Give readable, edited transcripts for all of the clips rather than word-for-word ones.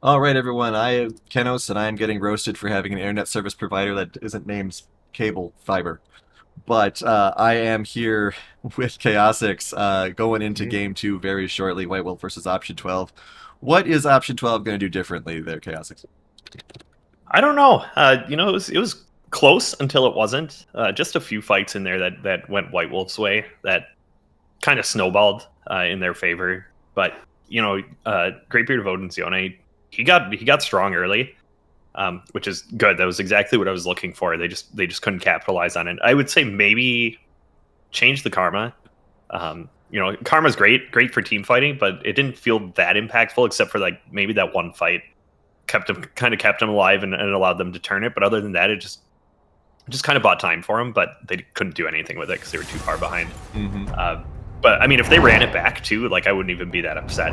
All right, everyone. I am Kenos, and I am getting roasted for having an internet service provider that isn't named Cable Fiber. But I am here with Chaosix going into Mhm. Game 2 very shortly, White Wolf versus Option 12. What is Option 12 going to do differently there, Chaosix? I don't know. It was close until it wasn't. Just a few fights in there that went White Wolf's way that kind of snowballed in their favor. But Great Beard of Odin's Yone, he got strong early, which is good. That was exactly what I was looking for. They just couldn't capitalize on it. I would say maybe change the karma. Karma's great for team fighting, but it didn't feel that impactful except for like maybe that one fight kept him alive and allowed them to turn it. But other than that, it just kind of bought time for them. But they couldn't do anything with it because they were too far behind. Hmm. But I mean, if they ran it back too, like I wouldn't even be that upset.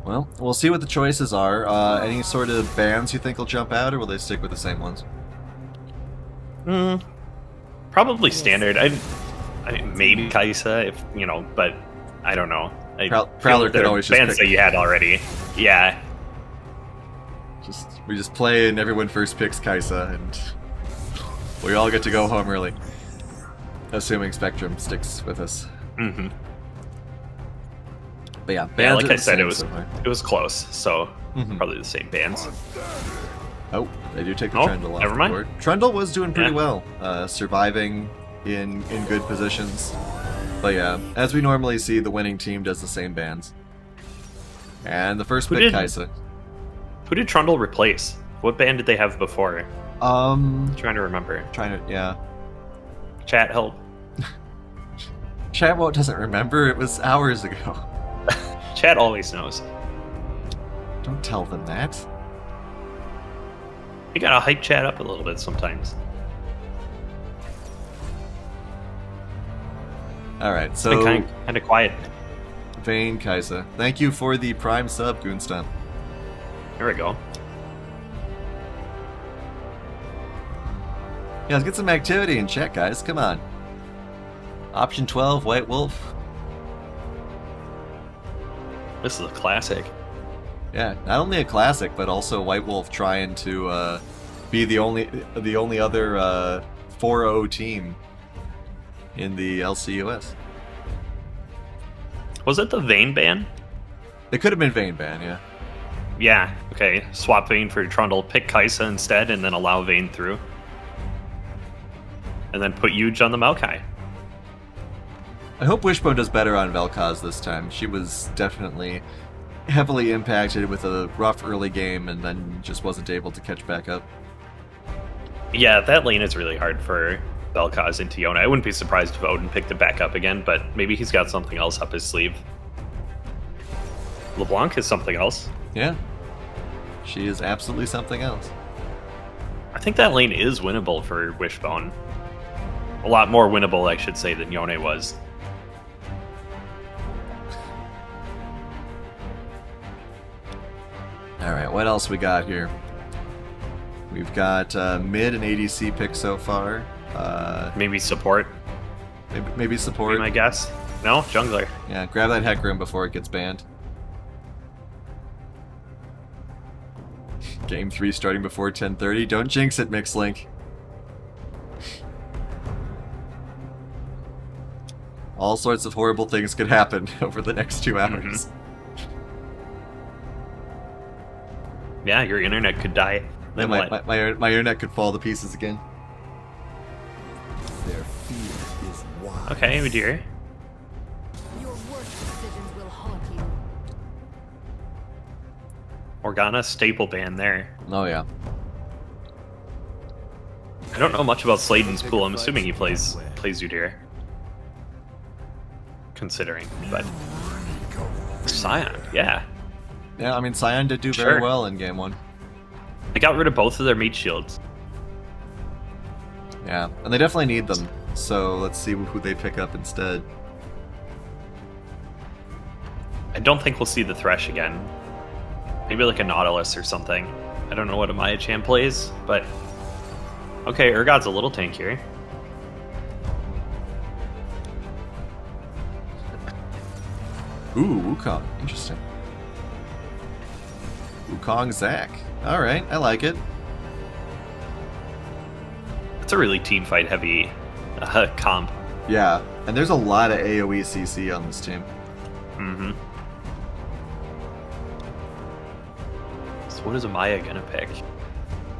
Well, we'll see what the choices are. Any sort of bans you think will jump out, or will they stick with the same ones? Mm, Probably standard. I mean, maybe Kaisa if but I don't know. I feel Prowler that could there are always just bands pick. that you had already. Yeah, We just play, and everyone first picks Kaisa, and we all get to go home early, assuming Spectrum sticks with us. hmm But yeah, yeah. bands Like are I the said, it same was so far. it was close. So Hmm. probably the same bands. Oh, they do take the Oh, Trundle off never the mind. board. Trundle was doing pretty Yeah. well, surviving in good positions. But yeah, as we normally see, the winning team does the same bands. And the first Who pick, did Kaisa. Who did Trundle replace? What band did they have before? Um, Trying to remember. trying to, yeah. Chat help. Chatwot doesn't remember, it was hours ago. Chat always knows. Don't tell them that. You gotta hype chat up a little bit sometimes. Alright, It's been so kind of quiet. Vayne Kaisa. Thank you for the Prime sub, Goonstomp. There we go. Yeah, let's get some activity in chat, guys. Come on. Option 12, White Wolf. This is a classic. Yeah, not only a classic, but also White Wolf trying to be the only other 4-0 team in the LCUS. Was it the Vayne ban? It could have been Vayne ban, yeah. Yeah. Okay. Swap Vayne for Trundle. Pick Kaisa instead, and then allow Vayne through. And then put Huge on the Maokai. I hope Wishbone does better on Vel'Koz this time. She was definitely heavily impacted with a rough early game and then just wasn't able to catch back up. Yeah, that lane is really hard for Vel'Koz into Yona. I wouldn't be surprised if Odin picked it back up again, but maybe he's got something else up his sleeve. LeBlanc is something else. Yeah. She is absolutely something else. I think that lane is winnable for Wishbone. A lot more winnable, I should say, than Yone was. Alright, what else we got here? We've got mid and ADC pick so far. Maybe support, Maybe be support. my guess. No, jungler. Yeah, grab that Hecarim before it gets banned. Game 3 starting before 10:30. Don't jinx it, Mixlink. All sorts of horrible things could happen over the next 2 hours. Yeah, your internet could die. Yeah, Then my, what? my internet could fall to pieces again. Their fear is wild. Okay, dear. Your worst decisions will haunt you. Morgana staple ban there. Oh yeah. I don't know much about Sladen's pool. I'm assuming he plays Udyr. Considering, but Scion, yeah. Yeah, I mean, Sion did do very Sure. well in game 1. They got rid of both of their meat shields. Yeah, and they definitely need them. So let's see who they pick up instead. I don't think we'll see the Thresh again. Maybe like a Nautilus or something. I don't know what Amaya Chan plays, but okay, Urgod's a little tankier. Ooh, Wukong. Interesting. Wukong Zac. All right, I like it. It's a really team fight heavy comp. Yeah, and there's a lot of AoE CC on this team. Mm-hmm. So what is Amaya gonna pick?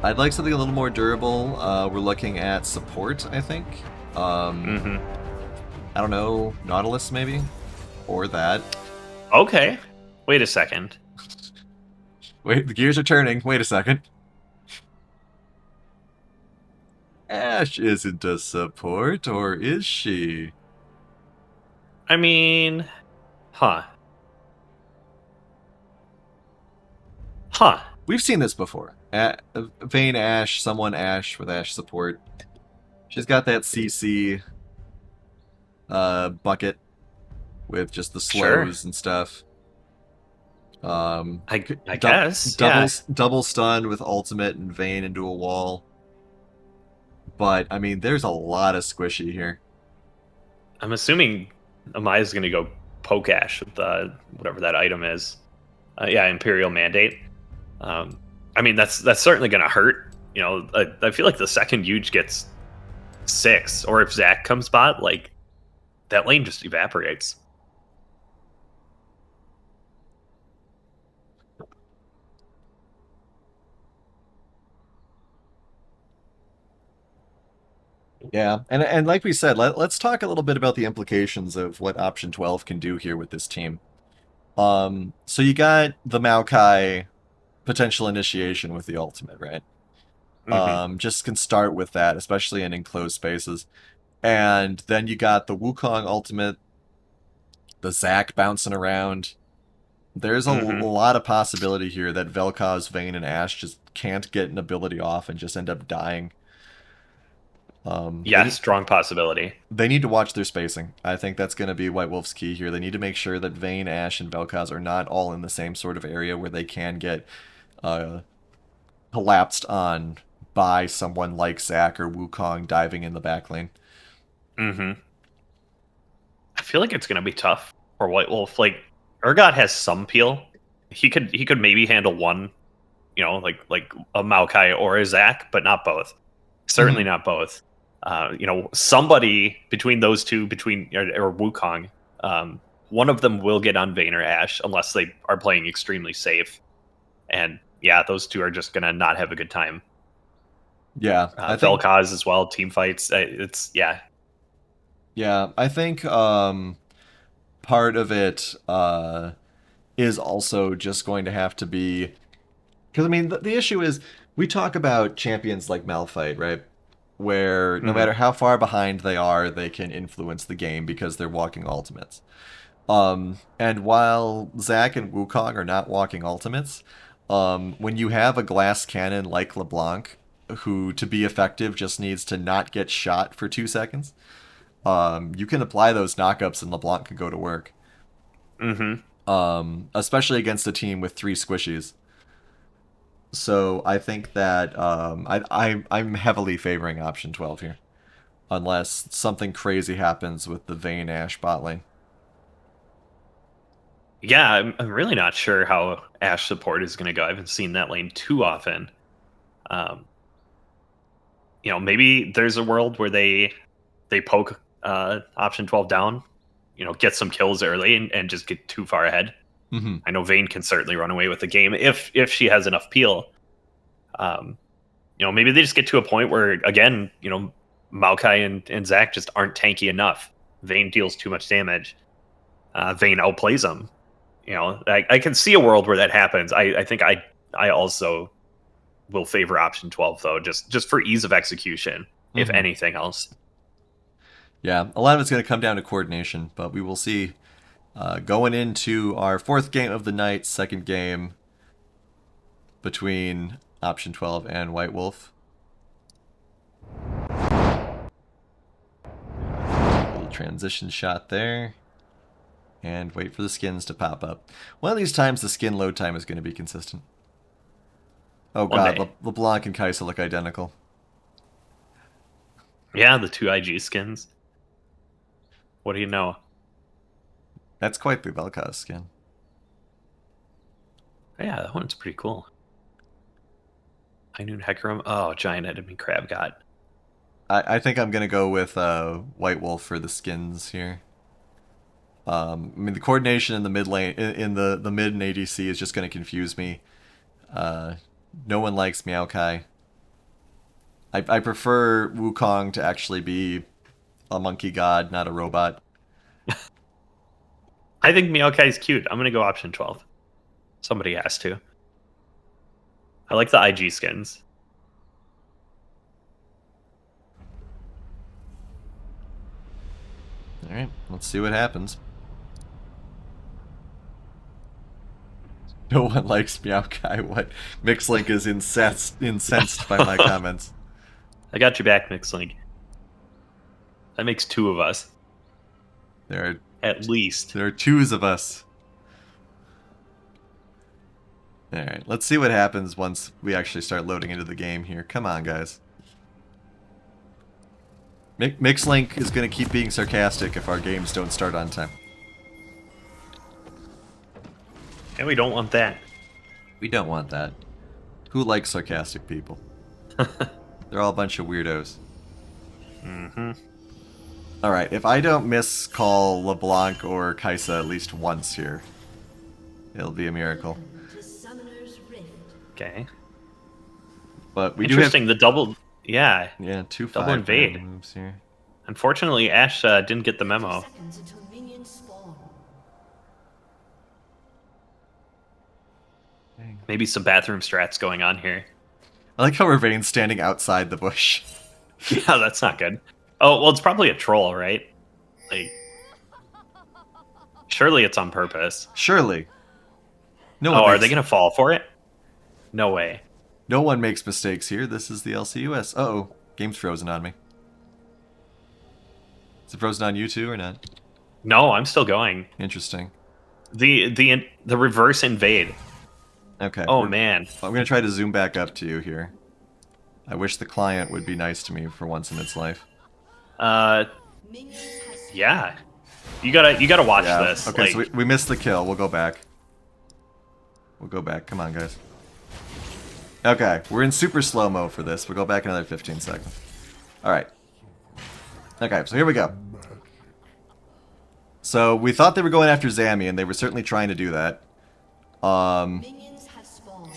I'd like something a little more durable. We're looking at support, I think. Mm-hmm. I don't know, Nautilus maybe? Or that. Okay. Wait a second. Wait, the gears are turning. Wait a second. Ashe isn't a support, or is she? I mean, huh. Huh. We've seen this before. Vayne Ashe, someone Ashe with Ashe support. She's got that CC bucket with just the Sure. slows and stuff. I Dou- guess. double Yeah. double stun with ultimate and Vayne into a wall. But I mean, there's a lot of squishy here. I'm assuming Amaya's gonna go poke Ash with whatever that item is. Yeah, Imperial Mandate. I mean, that's certainly gonna hurt. You know, I feel like the second Huge gets 6, or if Zac comes bot, like that lane just evaporates. Yeah, and like we said, let's talk a little bit about the implications of what Option 12 can do here with this team. So you got the Maokai potential initiation with the ultimate, right? Mm-hmm. Just can start with that, especially in enclosed spaces. And then you got the Wukong ultimate, the Zac bouncing around. There's a Mm-hmm. lot of possibility here that Vel'Koz, Vayne, and Ashe just can't get an ability off and just end up dying. Yeah, strong possibility. They need to watch their spacing. I think that's going to be White Wolf's key here. They need to make sure that Vayne, Ashe, and Vel'Koz are not all in the same sort of area where they can get uh, collapsed on by someone like Zac or Wukong diving in the back lane. Mm-hmm. I feel like it's gonna be tough for White Wolf. Like Urgot has some peel. He could maybe handle one, you know, like a Maokai or a Zac, but not both. Certainly not both. You know, somebody between those two, or Wukong, one of them will get on Vayne or Ashe unless they are playing extremely safe. And yeah, those two are just gonna not have a good time. Yeah, I think. Vel'Koz as well, team fights. It's yeah. Yeah, I think part of it is also just going to have to be because I mean the issue is we talk about champions like Malphite, right? Where no Mhm. matter how far behind they are, they can influence the game because they're walking ultimates. And while Zac and Wukong are not walking ultimates, when you have a glass cannon like LeBlanc, who to be effective just needs to not get shot for 2 seconds, you can apply those knockups and LeBlanc can go to work. Mhm. Especially against a team with 3 squishies. So I think that I'm heavily favoring option 12 here, unless something crazy happens with the Vayne Ashe bot lane. Yeah, I'm really not sure how Ashe support is going to go. I haven't seen that lane too often. Um, you know, maybe there's a world where they poke option 12 down, you know, get some kills early and just get too far ahead. Mm-hmm. I know Vayne can certainly run away with the game if she has enough peel. Um, you know, maybe they just get to a point where again, you know, Maokai and Zac just aren't tanky enough. Vayne deals too much damage. Vayne outplays them. You know, I can see a world where that happens. I think I also will favor option 12 though, just for ease of execution, if Mm-hmm. anything else. Yeah, a lot of it's going to come down to coordination, but we will see. Going into our fourth game of the night, second game between option 12 and White Wolf. Little transition shot there. And wait for the skins to pop up. One of these times, the skin load time is going to be consistent. Oh One god, day. LeBlanc and Kai'Sa look identical. Yeah, the two IG skins. What do you know? That's quite the Vel'Koz skin. Yeah, that one's pretty cool. High Noon Hecarim. Oh, Giant Enemy Crab God. I think I'm gonna go with White Wolf for the skins here. I mean, the coordination in the mid lane, in the mid and ADC is just gonna confuse me. No one likes Maokai. I prefer Wukong to actually be a monkey god, not a robot. I think Maokai's cute. I'm gonna go option 12. Somebody has to. I like the IG skins. All right, let's see what happens. No one likes Maokai. What? Mixlink is incensed by my comments. I got your back, Mixlink. That makes 2 of us, There at least. are twos of us. All right, let's see what happens once we actually start loading into the game here. Come on, guys. Mixlink is going to keep being sarcastic if our games don't start on time. And we don't want that. We don't want that. Who likes sarcastic people? They're all a bunch of weirdos. Mm-hmm. Alright, if I don't miscall LeBlanc or Kaisa at least once here, it'll be a miracle. To Summoner's Rift. Okay. But we do have... Interesting, the double... Yeah. Yeah, 2 Double 5 invade. moves here. Unfortunately, Ash didn't get the memo. Seconds until minions spawn. Maybe some bathroom strats going on here. I like how Ravain's standing outside the bush. Yeah, that's not good. Oh, well, it's probably a troll, right? Like, surely it's on purpose. Surely. No Oh, one are makes- they going to fall for it? No way. No one makes mistakes here. This is the LCUS. Uh-oh. Game's frozen on me. Is it frozen on you too or not? No, I'm still going. Interesting. The reverse invade. Okay. Oh, man. I'm going to try to zoom back up to you here. I wish the client would be nice to me for once in its life. Minions has Yeah. You gotta watch Yeah. this. Okay, like, so we missed the kill. We'll go back. We'll go back. Come on, guys. Okay, we're in super slow-mo for this. We'll go back another 15 seconds. Alright. Okay, so here we go. So we thought they were going after Zami, and they were certainly trying to do that. minions have spawned.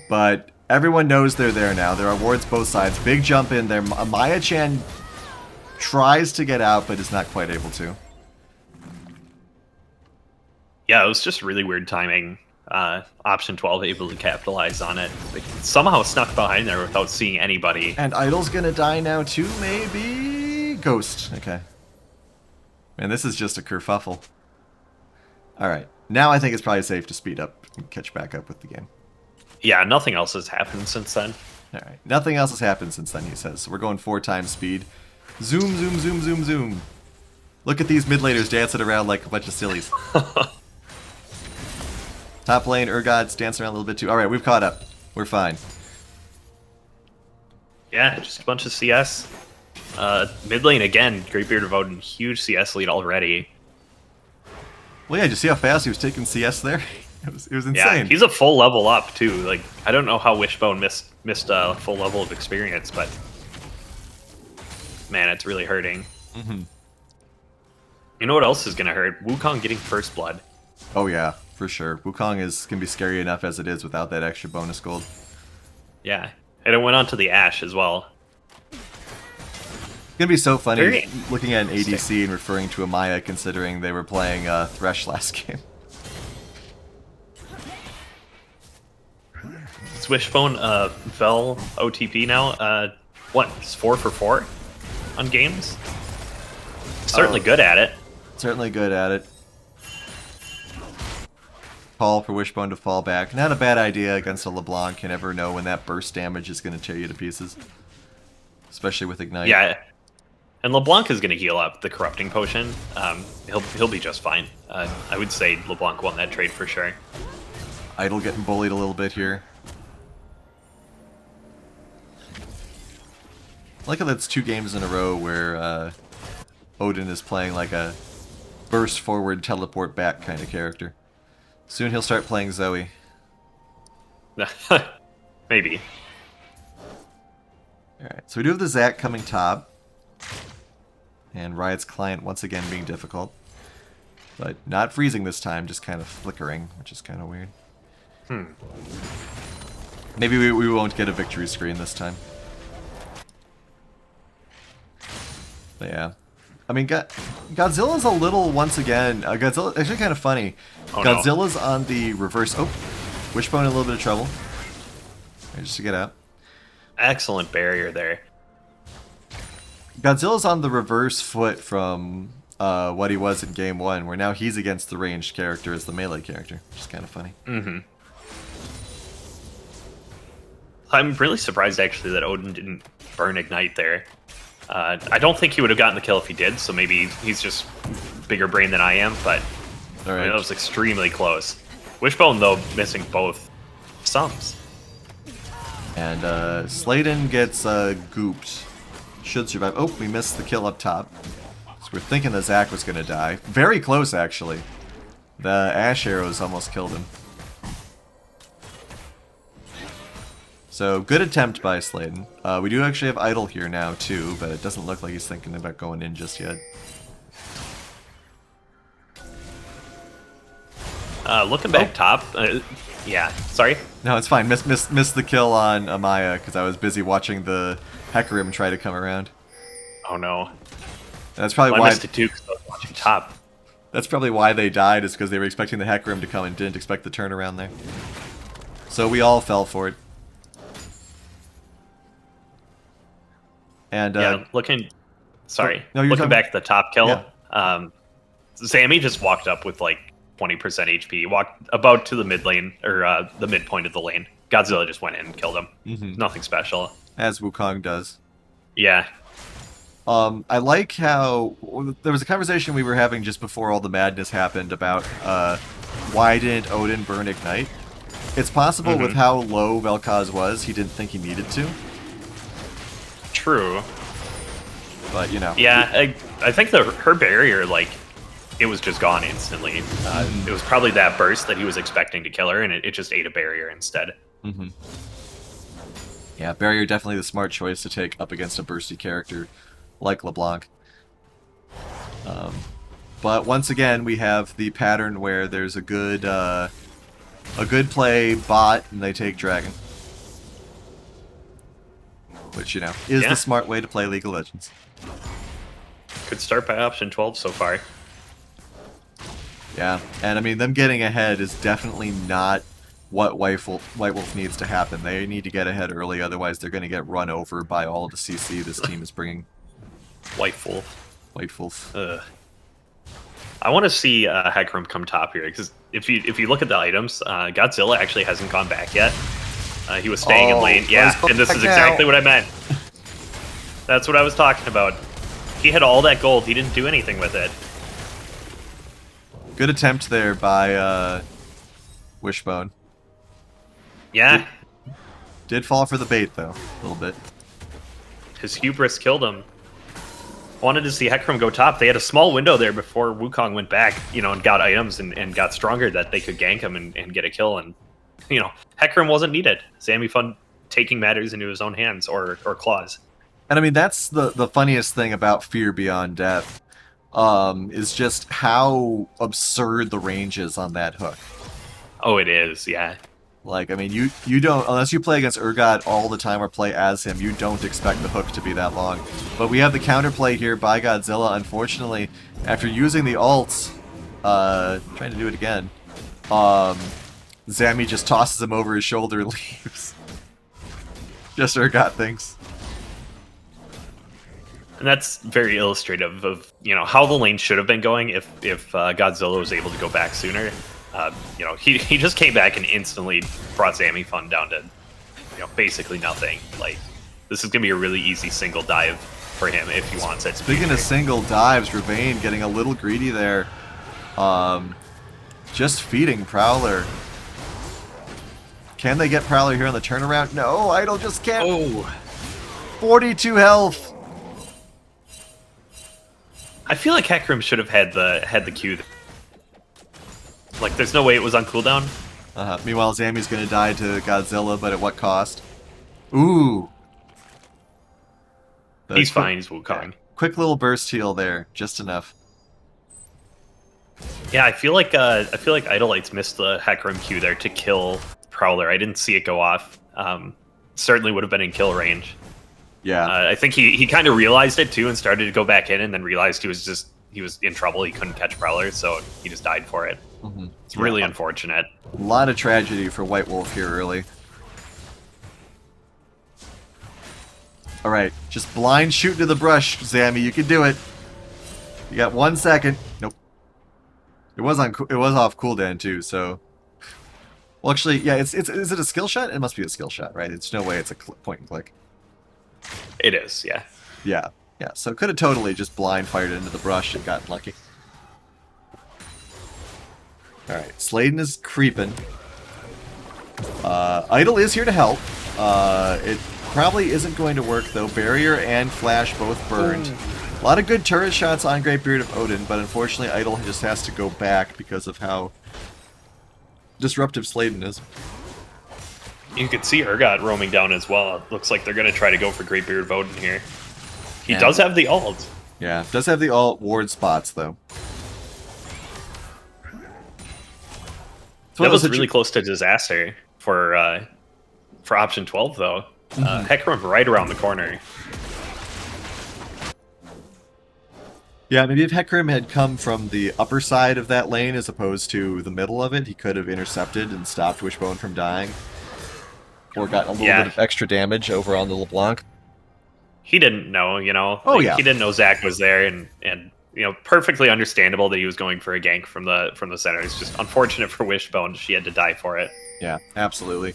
But everyone knows they're there now. There are wards both sides. Big jump in there. Maya-chan tries to get out, but is not quite able to. yeah, it was just really weird timing. Option 12 able to capitalize on it. Like, somehow snuck behind there without seeing anybody. And Idol's gonna die now too, maybe? Ghost. Okay. Man, this is just a kerfuffle. Alright. Now I think it's probably safe to speed up and catch back up with the game. Yeah, nothing else has happened since then. Alright. Nothing else has happened since then, he says. So we're going 4 times speed. Zoom, zoom, zoom, zoom, zoom. Look at these mid laners dancing around like a bunch of sillies. Top lane, Urgod's dancing around a little bit too. Alright, we've caught up. We're fine. Yeah, just a bunch of CS. Mid lane again, Greatbeard of Odin, huge CS lead already. Well, yeah, did you see how fast he was taking CS there? It was insane. Yeah, he's a full level up too. Like, I don't know how Wishbone missed a full level of experience, but man, it's really hurting. Mm-hmm. You know what else is gonna hurt? Wukong getting first blood. Oh yeah, for sure. Wukong can be scary enough as it is without that extra bonus gold. Yeah, and it went on to the Ash as well. It's gonna be so funny Very looking at an ADC and referring to a Maya considering they were playing Thresh last game. Is Wishbone Vel OTP now? What? It's 4 for 4 on games. Certainly Oh. good at it. Certainly good at it. Call for Wishbone to fall back. Not a bad idea against a LeBlanc. You never know when that burst damage is going to tear you to pieces. Especially with Ignite. Yeah, and LeBlanc is going to heal up the corrupting potion. He'll be just fine. I would say LeBlanc won that trade for sure. Idol getting bullied a little bit here. I like how that's 2 games in a row where Odin is playing like a burst forward, teleport back kind of character. Soon he'll start playing Zoe. Maybe. Alright, so we do have the Zac coming top. And Riot's client once again being difficult. But not freezing this time, just kind of flickering, which is kind of weird. Maybe we won't get a victory screen this time. But yeah. I mean, Godzilla's a little, once again, Godzilla, actually kind of funny. Oh, no. Godzilla's on the reverse. Oh, Wishbone in a little bit of trouble. Right, just to get out. Excellent barrier there. Godzilla's on the reverse foot from what he was in Game 1, where now he's against the ranged character as the melee character, which is kind of funny. Mm-hmm. I'm really surprised, actually, that Odin didn't burn Ignite there. I don't think he would have gotten the kill if he did, so maybe he's just bigger brain than I am, but All I right. mean, that was extremely close. Wishbone, though, missing both sums. And Sladen gets gooped. Should survive. Oh, we missed the kill up top. So we're thinking that Zac was going to die. Very close, actually. The Ash arrows almost killed him. So, good attempt by Sladen. We do actually have Idol here now, too, but it doesn't look like he's thinking about going in just yet. Looking back top, yeah, sorry. No, it's fine. Missed the kill on Amaya because I was busy watching the Hecarim try to come around. Oh no. That's probably Well, I why. missed it too because I was watching top. That's probably why they died, is because they were expecting the Hecarim to come and didn't expect the turnaround there. So we all fell for it. And Yeah, looking. Sorry. No, you're looking talking- back at the top kill, Yeah. Sammy just walked up with like 20% HP, walked about to the mid lane, or the midpoint of the lane. Godzilla just went in and killed him. Mhm. Nothing special. as Wukong does. Yeah. I like how there was a conversation we were having just before all the madness happened about why didn't Odin burn Ignite? It's possible with how low Vel'Koz was, he didn't think he needed to, True. but you know. Yeah, I think her barrier, like, it was just gone instantly. It was probably that burst that he was expecting to kill her, and it just ate a barrier instead. Mm-hmm. Yeah, Barrier definitely the smart choice to take up against a bursty character like LeBlanc. But once again, we have the pattern where there's a good play bot and they take Dragon, which, you know, is Yeah. the smart way to play League of Legends. Could start by option 12 so far. Yeah, and I mean, them getting ahead is definitely not what White Wolf needs to happen. They need to get ahead early, otherwise they're going to get run over by all of the CC this team is bringing. White Wolf. White Wolf. I want to see Hecarim come top here, because if you look at the items, Godzilla actually hasn't gone back yet. He was staying in lane. Yeah, let's go and this back is exactly now. what I meant. That's what I was talking about. He had all that gold. He didn't do anything with it. Good attempt there by Wishbone. Yeah, Did fall for the bait, though, a little bit. his hubris killed him. Wanted to see Hecarim go top. They had a small window there before Wukong went back, and got items and got stronger that they could gank him and get a kill. And, Hecarim wasn't needed. Sammy Fun taking matters into his own hands or claws. And I mean, that's the funniest thing about Fear Beyond Death, is just how absurd the range is on that hook. Oh, it is, yeah. Like, I mean, you don't, unless you play against Urgot all the time or play as him, you don't expect the hook to be that long. But we have the counterplay here by Godzilla. Unfortunately, after using the ults, trying to do it again, Zami just tosses him over his shoulder and leaves. Just Urgot things. And that's very illustrative of, how the lane should have been going if Godzilla was able to go back sooner. He just came back and instantly brought Sammy Fun down to, basically nothing. Like, this is going to be a really easy single dive for him if he wants it. Speaking of single dives, Ravane getting a little greedy there. Just feeding Prowler. Can they get Prowler here on the turnaround? No, Idol just can't. Oh, 42 health. I feel like Hecarim should have had the Q. Like, there's no way it was on cooldown. Meanwhile, Zammy's gonna die to Godzilla, but at what cost? Ooh. The He's quick- fine. He's Wukong. Quick little burst heal there, just enough. Yeah, I feel like Idolites missed the Hecarim Q there to kill Prowler. I didn't see it go off. Certainly would have been in kill range. Yeah. I think he kind of realized it too and started to go back in, and then realized he was in trouble. He couldn't catch Prowler, so he just died for it. Mhm. It's really Yeah. unfortunate. A lot of tragedy for White Wolf here early. Alright, just blind shoot into the brush, Zammy. You can do it. You got 1 second. Nope. It was off cooldown too, so... Well, actually, yeah, is it a skill shot? It must be a skill shot, right? It's no way it's a point and click. It is, yeah. Yeah, yeah. So could have totally just blind fired into the brush and gotten lucky. Alright, Sladen is creeping. Idol is here to help. It probably isn't going to work, though. Barrier and Flash both burned. A lot of good turret shots on Greatbeard of Odin, but unfortunately Idol just has to go back because of how disruptive Sladen is. You could see Urgot roaming down as well. It looks like they're going to try to go for Greatbeard of Odin here. He Yeah. does have the ult. Yeah, does have the alt ward spots, though. That was really close to disaster for option 12, though. Hecarim right around the corner. Yeah, maybe if Hecarim had come from the upper side of that lane as opposed to the middle of it, he could have intercepted and stopped Wishbone from dying. Or gotten a little bit of extra damage over on the LeBlanc. He didn't know, you know. Oh, yeah. He didn't know Zac was there, and you know, perfectly understandable that he was going for a gank from the center. It's just unfortunate for Wishbone. She had to die for it. Yeah, absolutely.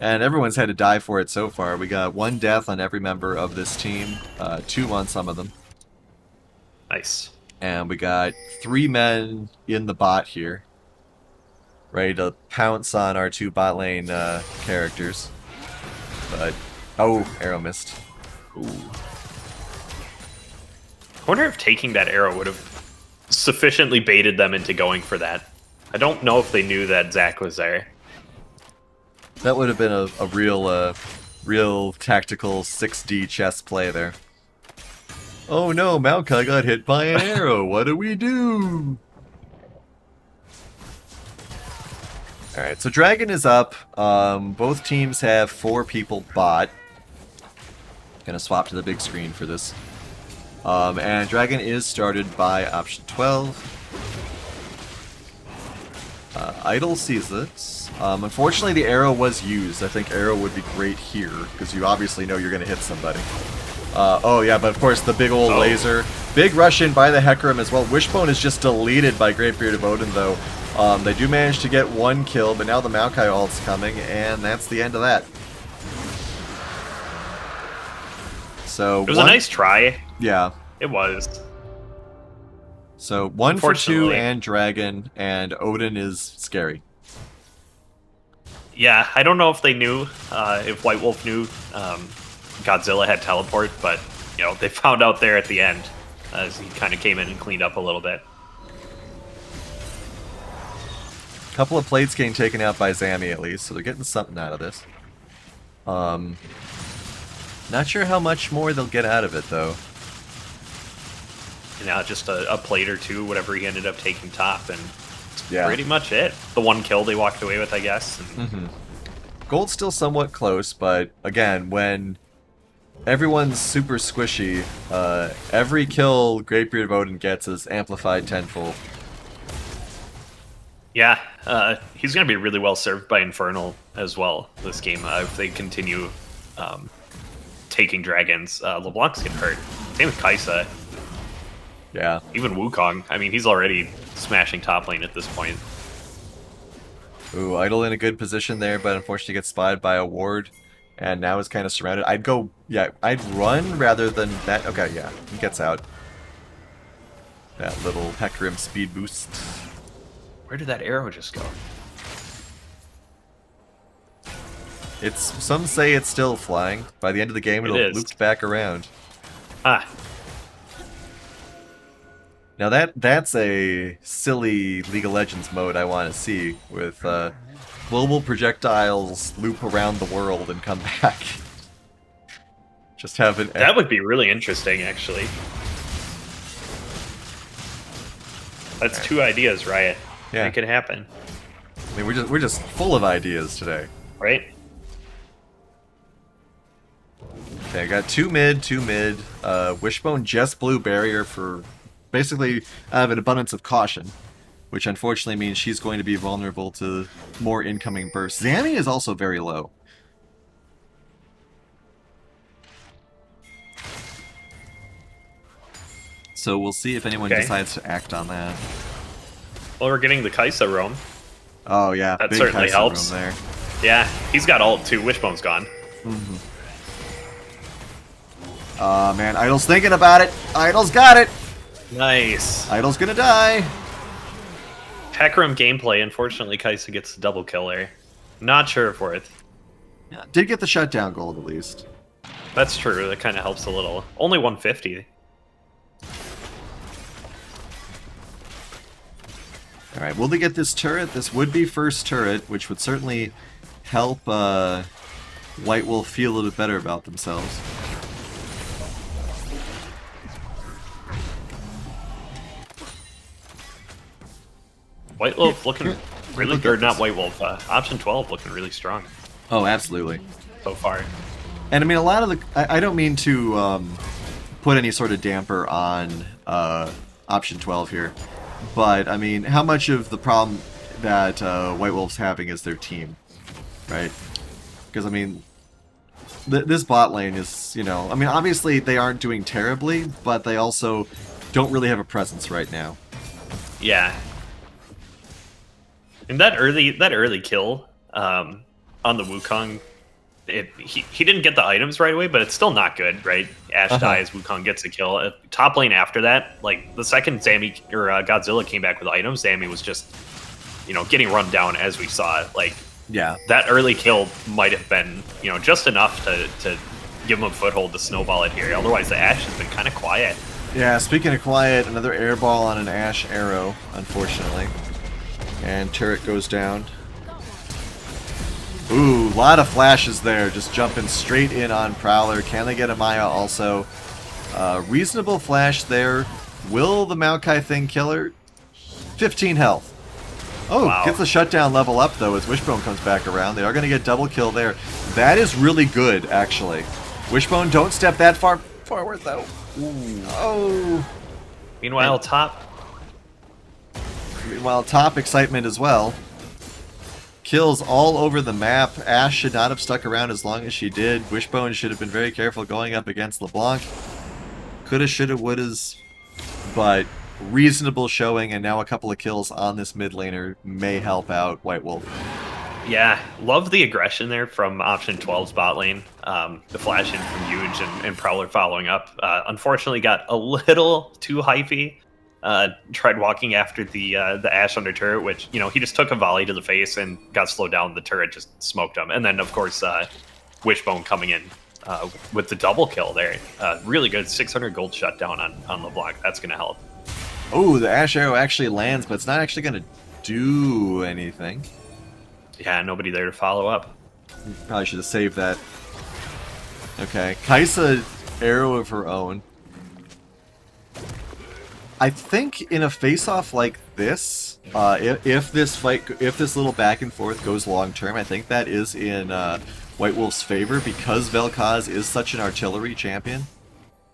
And everyone's had to die for it so far. We got 1 death on every member of this team, 2 on some of them. Nice. And we got 3 men in the bot here, ready to pounce on our 2 bot lane characters. But, oh, arrow missed. Ooh. I wonder if taking that arrow would have sufficiently baited them into going for that. I don't know if they knew that Zac was there. That would have been a real tactical 6D chess play there. Oh no, Maokai got hit by an arrow. What do we do? Alright, so Dragon is up. Both teams have 4 people bot. Gonna swap to the big screen for this. And Dragon is started by option 12. Idol sees this. Unfortunately, the arrow was used. I think arrow would be great here, because you obviously know you're going to hit somebody. Oh yeah, but of course the big old laser. Big rush in by the Hecarim as well. Wishbone is just deleted by Greatbeard of Odin, though. They do manage to get 1 kill, but now the Maokai ult's coming, and that's the end of that. So It was a nice try. Yeah. It was. So 1 for 2 Unfortunately. and Dragon, and Odin is scary. Yeah, I don't know if they knew, if White Wolf knew Godzilla had teleport, but, you know, they found out there at the end as he kind of came in and cleaned up a little bit. Couple of plates getting taken out by Zammy at least, so they're getting something out of this. Not sure how much more they'll get out of it, though. And now just a plate or 2, whatever he ended up taking top, and Yeah. pretty much it. The 1 kill they walked away with, I guess. And Gold's still somewhat close, but again, when everyone's super squishy, every kill Greatbeard of Odin gets is amplified tenfold. Yeah, he's going to be really well served by Infernal as well this game if they continue taking dragons. LeBlanc's getting hurt. Same with Kaisa. Yeah. Even Wukong. I mean, he's already smashing top lane at this point. Ooh, Idol in a good position there, but unfortunately gets spotted by a ward, and now is kind of surrounded. I'd go, yeah, I'd run rather than that. Okay, yeah, he gets out. That little Hecarim speed boost. Where did that arrow just go? Some say it's still flying. By the end of the game, It it'll is. loop back around. Ah, Now that's a silly League of Legends mode I want to see with global projectiles loop around the world and come back. Just have an That would be really interesting, actually. That's 2 ideas, Riot. Yeah. Make it happen, I mean, we're just full of ideas today. right? Okay, I got 2 mid, 2 mid. Wishbone just blew barrier for basically out of an abundance of caution, which unfortunately means she's going to be vulnerable to more incoming bursts. Zami is also very low. So we'll see if anyone Okay. decides to act on that. Well, we're getting the Kaisa roam. Oh yeah, That big certainly Kai'Sa helps. room there. Yeah, he's got ult too. Wishbone's gone. Man, Idol's thinking about it. Idol's got it. Nice. Idol's gonna die. Hecarim gameplay. Unfortunately, Kaisa gets the double kill there. Not sure if worth. Yeah, did get the shutdown gold at least. That's true. That kind of helps a little. Only 150. Alright, will they get this turret? This would be first turret, which would certainly help White Wolf feel a little bit better about themselves. White Wolf looking really look at good. Not this. White Wolf. Option 12 looking really strong Oh, absolutely. so far. And I mean, a lot of the... I don't mean to put any sort of damper on option 12 here, but I mean, how much of the problem that White Wolf's having is their team, right? Because I mean, this bot lane is, you know, I mean, obviously they aren't doing terribly, but they also don't really have a presence right now. Yeah. And that early kill on the Wukong, he didn't get the items right away, but it's still not good, right? Ashe dies, Wukong gets a kill. Top lane after that, like the second Zami or Godzilla came back with items, Zami was just, you know, getting run down as we saw it. Like Yeah. that early kill might have been, you know, just enough to give him a foothold to snowball it here. Otherwise, the Ashe has been kind of quiet. Yeah, speaking of quiet, another airball on an Ashe arrow, unfortunately. And turret goes down. Ooh, a lot of flashes there, just jumping straight in on Prowler. Can they get a Maya also? Reasonable flash there. Will the Maokai thing kill her? 15 health. Oh, Wow. gets the shutdown level up though as Wishbone comes back around. They are going to get double kill there. That is really good, actually. Wishbone, don't step that far forward though. Ooh. Oh. Meanwhile, top. Meanwhile, top excitement as well. Kills all over the map. Ashe should not have stuck around as long as she did. Wishbone should have been very careful going up against LeBlanc. Coulda, shoulda, wouldas. But reasonable showing, and now a couple of kills on this mid laner may help out White Wolf. Yeah, love the aggression there from option 12's bot lane. The flash in from Huge and Prowler following up. Unfortunately, got a little too hypey. Tried walking after the Ashe under turret, which, you know, he just took a volley to the face and got slowed down. The turret just smoked him. And then, of course, Wishbone coming in with the double kill there. Really good 600 gold shutdown on LeBlanc. That's going to help. Oh, the Ashe arrow actually lands, but it's not actually going to do anything. Yeah, nobody there to follow up. Probably should have saved that. Okay, Kaisa arrow of her own. I think in a face-off like this, if this little back and forth goes long term, I think that is in White Wolf's favor because Vel'Koz is such an artillery champion.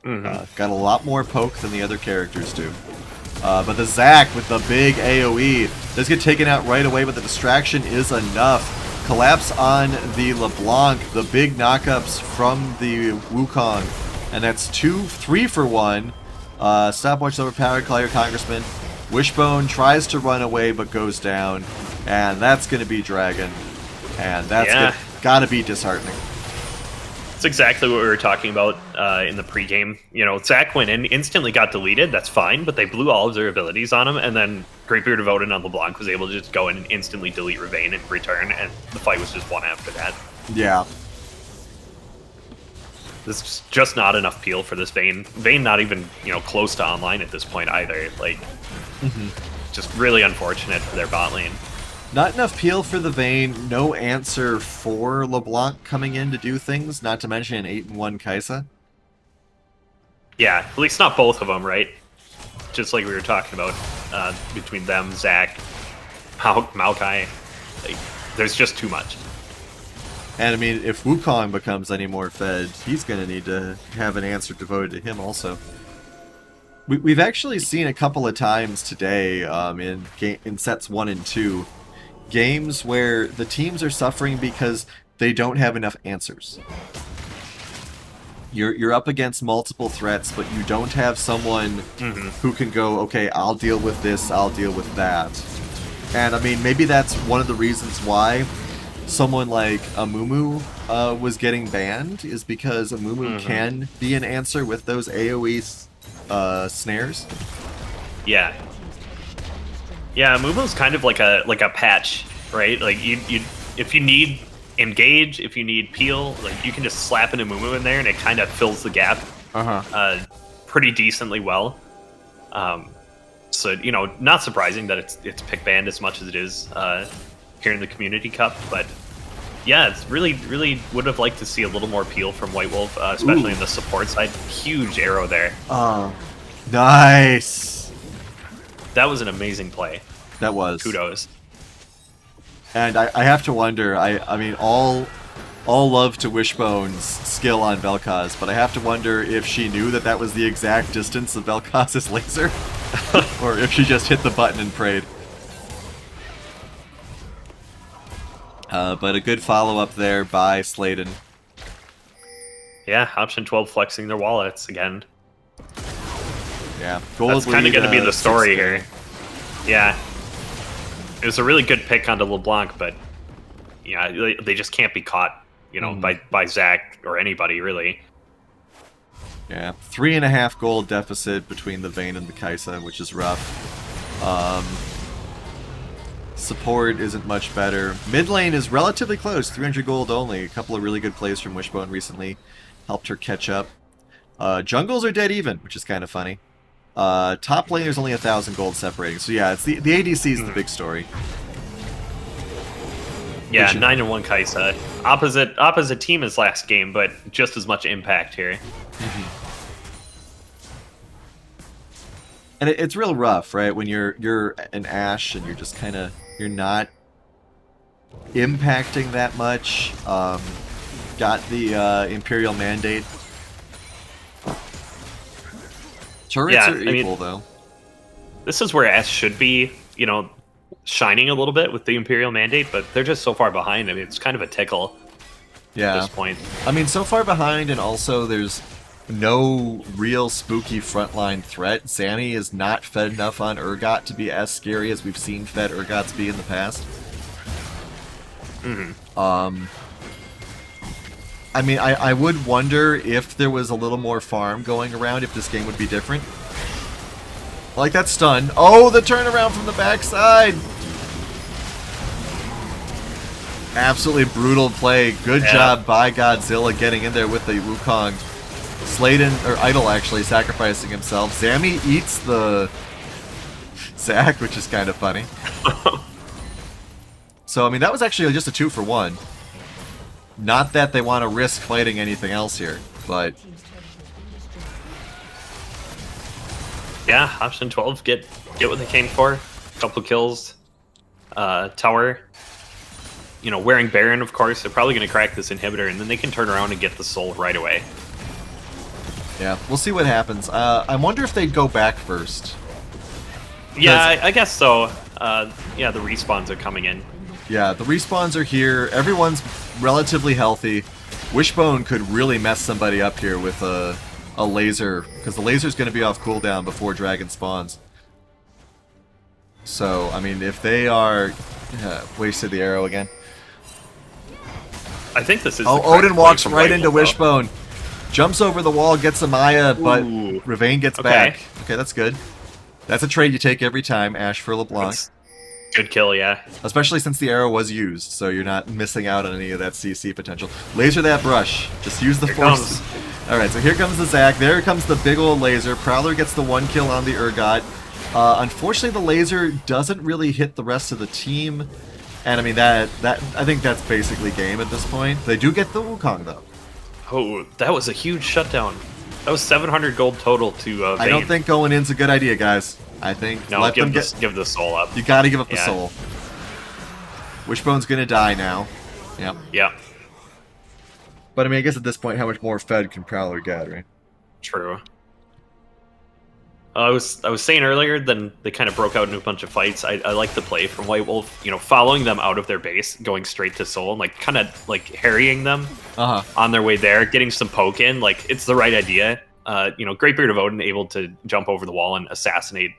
Got a lot more poke than the other characters do. But the Zac with the big AoE does get taken out right away, but the distraction is enough. Collapse on the LeBlanc, the big knockups from the Wukong, and that's 3 for 1. Stopwatch overpowered, call your congressman. Wishbone tries to run away but goes down, and that's going to be Dragon, and that's gotta be disheartening. It's exactly what we were talking about in the pregame. You know, Zac went in, instantly got deleted, that's fine, but they blew all of their abilities on him, and then Greatbeard of Odin on LeBlanc was able to just go in and instantly delete Ravane and return, and the fight was just won after that. Yeah. There's just not enough peel for this Vayne. Vayne not even, you know, close to online at this point either. Like, just really unfortunate for their bot lane. Not enough peel for the Vayne, no answer for LeBlanc coming in to do things, not to mention an 8-1 Kaisa. Yeah, at least not both of them, right? Just like we were talking about between them, Zach, Maokai. Like, there's just too much. And I mean, if Wukong becomes any more fed, he's going to need to have an answer devoted to him also. We've actually seen a couple of times today in sets 1 and 2, games where the teams are suffering because they don't have enough answers. You're up against multiple threats, but you don't have someone who can go, okay, I'll deal with this, I'll deal with that. And I mean, maybe that's one of the reasons why someone like Amumu was getting banned, is because Amumu can be an answer with those AoE snares. Yeah. Yeah, Mumu's kind of like a patch, right? Like you if you need engage, if you need peel, like you can just slap an Amumu in there and it kind of fills the gap pretty decently well. So, you know, not surprising that it's pick banned as much as it is here in the Community Cup, but yeah, it's really would have liked to see a little more peel from White Wolf, especially in the support side. Huge arrow there. Nice. That was an amazing play. That was. Kudos. And I have to wonder, I mean, all love to Wishbone's skill on Vel'Koz, but I have to wonder if she knew that that was the exact distance of Vel'Koz's laser, or if she just hit the button and prayed. But a good follow-up there by Sladen. Yeah, option 12 flexing their wallets again. Yeah, that's kind of going to be the story here. Yeah. It was a really good pick onto LeBlanc, but yeah, they just can't be caught, you know, by Zach or anybody, really. Yeah, 3.5 gold deficit between the Vayne and the Kaisa, which is rough. Support isn't much better. Mid lane is relatively close, 300 gold only. A couple of really good plays from Wishbone recently helped her catch up. Jungles are dead even, which is kind of funny. Top lane, there's only 1,000 gold separating. So yeah, it's the ADC is the big story. Yeah, 9-1 Kaisa. Opposite team as last game, but just as much impact here. And it's real rough, right? When you're an Ashe and you're just kind of, you're not impacting that much. Got the Imperial Mandate. Turrets are equal, though. This is where Ashe should be, you know, shining a little bit with the Imperial Mandate, but they're just so far behind. I mean, it's kind of a tickle at this point. I mean, so far behind, and also there's no real spooky frontline threat. Zanny is not fed enough on Urgot to be as scary as we've seen fed Urgots be in the past. I mean, I would wonder if there was a little more farm going around, if this game would be different. Like that stun. Oh, the turnaround from the backside! Absolutely brutal play. Good job by Godzilla getting in there with the Wukong. Sladen, or Idol actually, sacrificing himself. Zami eats the Zac, which is kind of funny. So, I mean, that was actually just a 2-for-1. Not that they want to risk fighting anything else here, but... Yeah, option 12, get what they came for. Couple kills. Tower. You know, wearing Baron, of course. They're probably going to crack this inhibitor, and then they can turn around and get the soul right away. Yeah, we'll see what happens. I wonder if they'd go back first. Yeah, I guess so. Yeah, the respawns are coming in. Yeah, the respawns are here. Everyone's relatively healthy. Wishbone could really mess somebody up here with a laser, because the laser's going to be off cooldown before Dragon spawns. So, I mean, if they are... wasted the arrow again. I think this is... Oh, Odin walks right into Wishbone. Jumps over the wall, gets a Maya, but Ravane gets back. Okay, that's good. That's a trade you take every time, Ashe for LeBlanc. That's good kill, yeah. Especially since the arrow was used, so you're not missing out on any of that CC potential. Laser that brush. Just use the force. Alright, so here comes the Zac. There comes the big old laser. Prowler gets the 1 kill on the Urgot. Unfortunately, the laser doesn't really hit the rest of the team. And I mean that I think that's basically game at this point. They do get the Wukong though. Oh, that was a huge shutdown. That was 700 gold total to Vayne. I don't think going in's a good idea, guys. I think No, let them give the soul up. You got to give up the Yeah. soul. Wishbone's gonna die now. Yep. Yeah, But I mean, I guess at this point, how much more fed can Prowler get, right? true. I was saying earlier, then they kind of broke out into a bunch of fights. I like the play from White Wolf, you know, following them out of their base, going straight to soul, and like kind of like harrying them Uh huh. on their way there, getting some poke in. Like it's the right idea. You know, Greatbeard of Odin able to jump over the wall and assassinate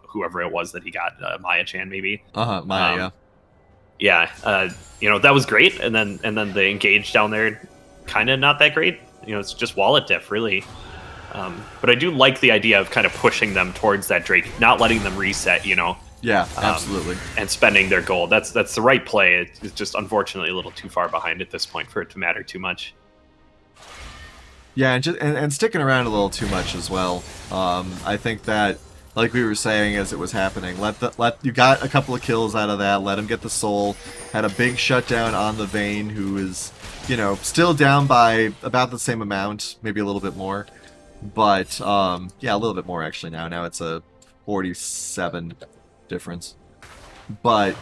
whoever it was that he got, Maya Chan maybe. Uh huh. Maya. Yeah, you know, that was great. And then the engage down there, kind of not that great. You know, it's just wallet diff really. But I do like the idea of kind of pushing them towards that Drake, not letting them reset. You know, Yeah. Absolutely. and spending their gold. That's the right play. It's just unfortunately a little too far behind at this point for it to matter too much. Yeah, and sticking around a little too much as well. I think that, like we were saying as it was happening, you got a couple of kills out of that. Let him get the soul. Had a big shutdown on the Vayne, who is, you know, still down by about the same amount, maybe a little bit more. But yeah, a little bit more actually now. Now it's a 47 difference. But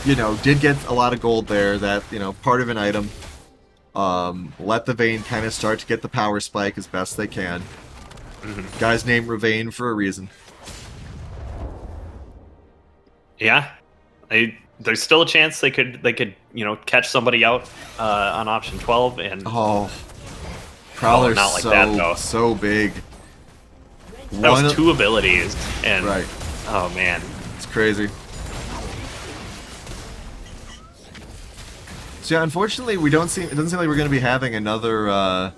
you know, did get a lot of gold there. That, you know, part of an item. Let the Vayne kind of start to get the power spike as best they can. Guy's named Ravane for a reason. Yeah, there's still a chance they could you know catch somebody out on option 12 and Oh, Prowler's not like that, though. so big. that was two abilities and Right, oh man. it's crazy. So yeah, unfortunately, it doesn't seem like we're going to be having another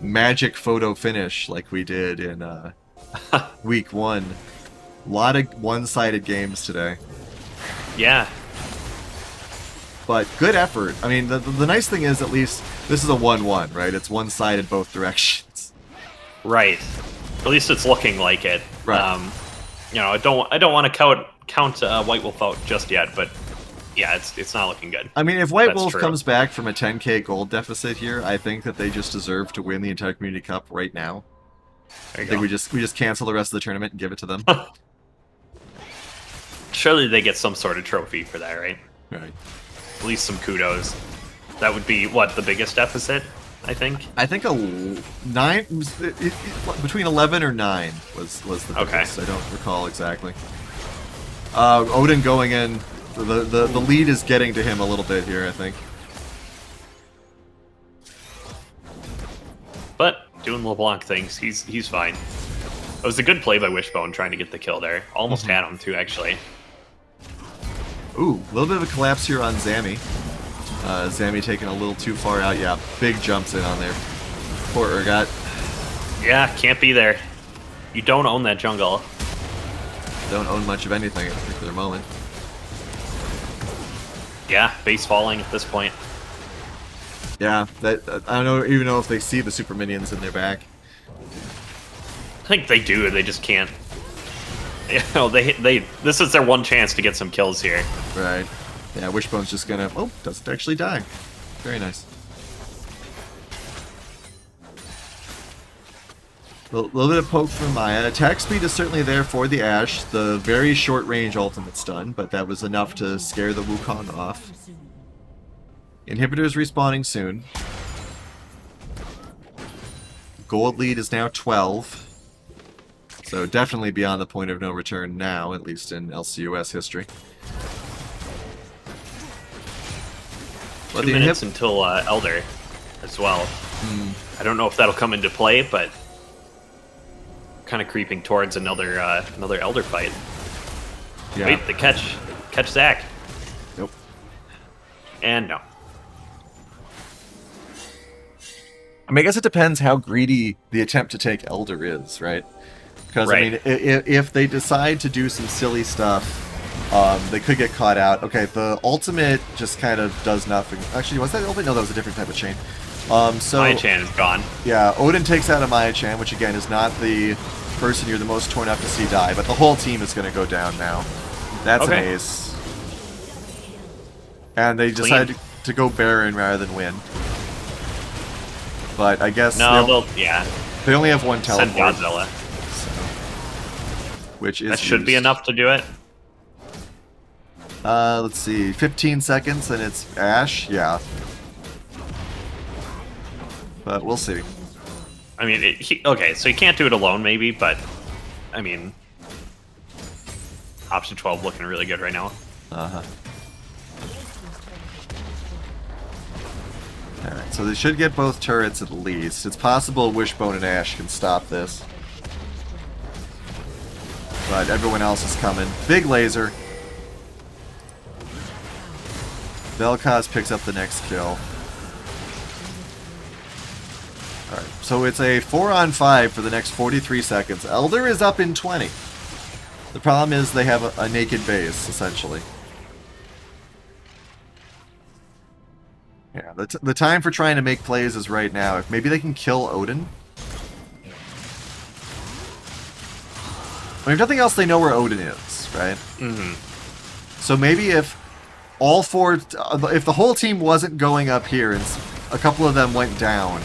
magic photo finish like we did in week 1. A lot of one-sided games today. Yeah, But good effort. I mean, the nice thing is at least this is a 1-1, right? It's one-sided both directions. right. At least it's looking like it. Right. You know, I don't want to count White Wolf out just yet, but yeah, it's not looking good. I mean, if White That's Wolf true. comes back from a 10k gold deficit here, I think that they just deserve to win the entire Community Cup right now. There I you think go. we just cancel the rest of the tournament and give it to them. Surely they get some sort of trophy for that, right? Right. At least some kudos. That would be what the biggest deficit, I think. I think between 11 or 9 was the Okay. biggest. I don't recall exactly. Odin going in. The lead is getting to him a little bit here, I think. But doing LeBlanc things, he's fine. It was a good play by Wishbone trying to get the kill there. Almost had him too, actually. Ooh, a little bit of a collapse here on Zammy. Zammy taking a little too far out. Yeah, big jumps in on there. Poor Urgot. Yeah, can't be there. You don't own that jungle. Don't own much of anything at a particular moment. Yeah, base falling at this point. Yeah, that I don't even know if they see the super minions in their back. I think they do. They just can't. You know, they this is their one chance to get some kills here. Right. Yeah, Wishbone's just gonna... Oh, doesn't actually die. Very nice. A little bit of poke from Maya. Attack speed is certainly there for the Ashe. The very short range ultimate stun, but that was enough to scare the Wukong off. Inhibitors respawning soon. Gold lead is now 12. So definitely beyond the point of no return now, at least in LCUS history. But 2 minutes until Elder as well. I don't know if that'll come into play, but kind of creeping towards another Elder fight. yeah. Wait, the catch Zac. Nope. And no. I mean, I guess it depends how greedy the attempt to take Elder is, right? Because, Right. I mean, if they decide to do some silly stuff, they could get caught out. Okay, the ultimate just kind of does nothing. Actually, was that ultimate? No, that was a different type of chain. So Maya Chan is gone. yeah, Odin takes out a Maya Chan, which again is not the person you're the most torn up to see die, but the whole team is going to go down now. That's Okay. an ace. And they Clean. decided to go Baron rather than win. But I guess No, they they'll they only have one send teleport, Godzilla. so, which is That should be used. enough to do it. Let's see, 15 seconds and it's Ashe, yeah. But we'll see. I mean, okay, so you can't do it alone, maybe, but I mean, option 12 looking really good right now. Uh-huh. Alright, so they should get both turrets at least. It's possible Wishbone and Ashe can stop this. But everyone else is coming. Big laser. Vel'Koz picks up the next kill. Alright, so it's a 4-on-5 for the next 43 seconds. Elder is up in 20. The problem is they have a naked base, essentially. Yeah, the time for trying to make plays is right now. If maybe they can kill Odin. I mean, if nothing else, they know where Odin is, right? Mm-hmm. So maybe if all four, if the whole team wasn't going up here and a couple of them went down,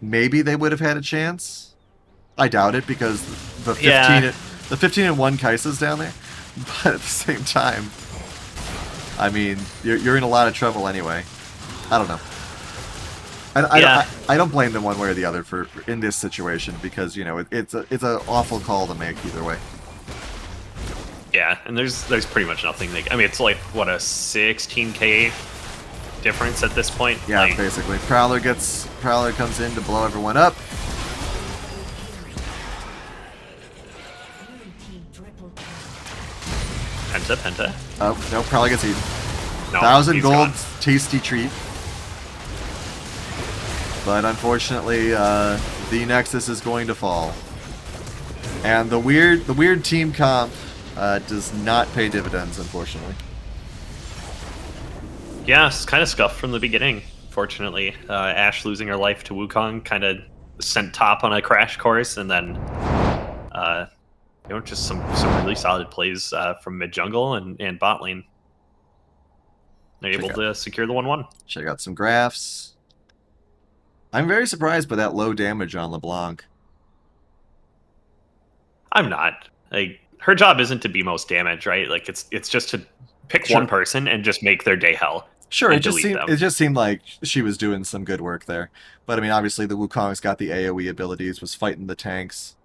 maybe they would have had a chance. I doubt it because the 15, Yeah. the 15-1 Kai'Sa's down there. But at the same time, I mean, you're in a lot of trouble anyway. I don't know. I don't blame them one way or the other for in this situation because you know it's an awful call to make either way. Yeah, and there's pretty much nothing I mean, it's like, what, a 16k difference at this point? Yeah, Like, basically. Prowler comes in to blow everyone up. Penta. Oh, no, Prowler gets eaten. No, 1,000 he's gold, gone. tasty treat. But unfortunately, the Nexus is going to fall. And the weird team comp does not pay dividends, unfortunately. Yeah, it's kind of scuffed from the beginning, fortunately. Ashe losing her life to Wukong kind of sent top on a crash course, and then just some really solid plays from mid jungle and bot lane. They're able to secure the 1-1. Check out some graphs. I'm very surprised by that low damage on LeBlanc. I'm not. Like, her job isn't to be most damage, right? Like, it's just to pick Sure. one person and just make their day hell. Sure, and it delete them. just seemed like she was doing some good work there. But I mean, obviously the Wukong's got the AoE abilities, was fighting the tanks.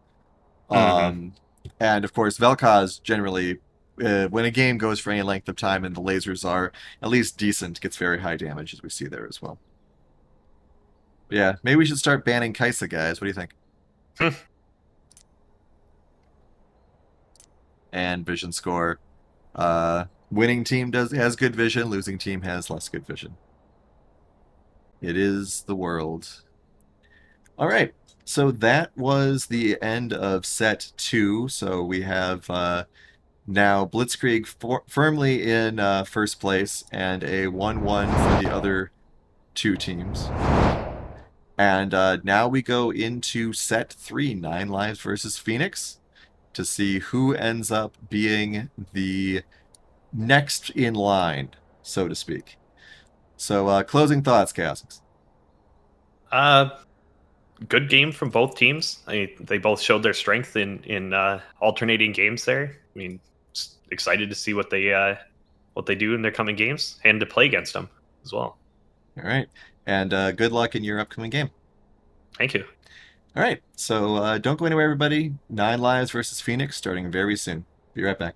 Mhm. And of course, Vel'Koz generally, when a game goes for any length of time and the lasers are at least decent, gets very high damage, as we see there as well. But yeah, maybe we should start banning Kai'Sa, guys. What do you think? And vision score. Winning team has good vision, losing team has less good vision. It is the world. All right, so that was the end of set 2. So we have now Blitzkrieg firmly in first place and a 1-1 for the other two teams. And now we go into set 3, 9 Lives versus Phoenix, to see who ends up being the next in line, so to speak. So, closing thoughts, Cassix. Good game from both teams. They both showed their strength in alternating games there. I mean, just excited to see what they do in their coming games and to play against them as well. All right. And good luck in your upcoming game. Thank you. All right. So don't go anywhere, everybody. 9 Lives versus Phoenix starting very soon. Be right back.